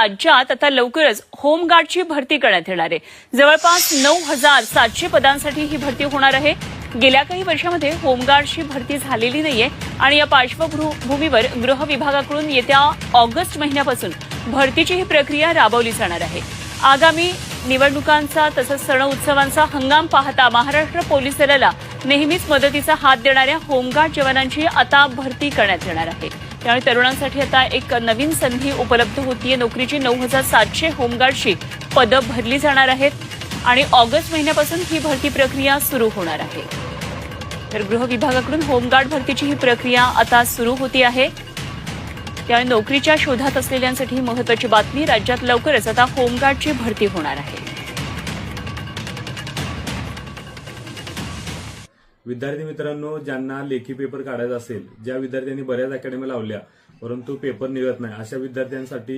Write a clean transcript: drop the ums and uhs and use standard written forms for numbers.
राज्यात आता लवकरच होमगार्डची भरती करण्यात येणार आहे। जवळपास 9,700 पदांसाठी ही भरती होणार आहे। गेल्या काही वर्षांमध्ये होमगार्डची भरती झालेली नाहीये आणि या पार्श्वभूमीवर गृह विभागाकडून येत्या ऑगस्ट महिन्यापासून भरतीची ही प्रक्रिया राबवली जाणार आहे। आगामी निवडणुकांचा तसंच सण उत्सवांचा हंगाम पाहता महाराष्ट्र पोलीस दलाला नेहमीच मदतीचा हात देणाऱ्या होमगार्ड जवानांची आता भरती करण्यात येणार आहे। त्यामुळे तरुणांसाठी आता एक नवीन संधी उपलब्ध होतीये। नोकरीची 9,700 होमगार्डची पदं भरली जाणार आहेत आणि ऑगस्ट महिन्यापासून ही भरती प्रक्रिया सुरू होणार आहे। तर गृह विभागाकडून होमगार्ड भरतीची ही प्रक्रिया आता सुरू होती आहे। त्यामुळे नोकरीच्या शोधात असलेल्यांसाठी महत्त्वाची बातमी, राज्यात लवकरच आता होमगार्डची भरती होणार आहे। विद्यार्थी मित्रांनो, ज्यांना लेखी पेपर काढायचा असेल, ज्या विद्यार्थ्यांनी बऱ्याच अकॅडमी लावल्या परंतु पेपर निघत नाही, अशा विद्यार्थ्यांसाठी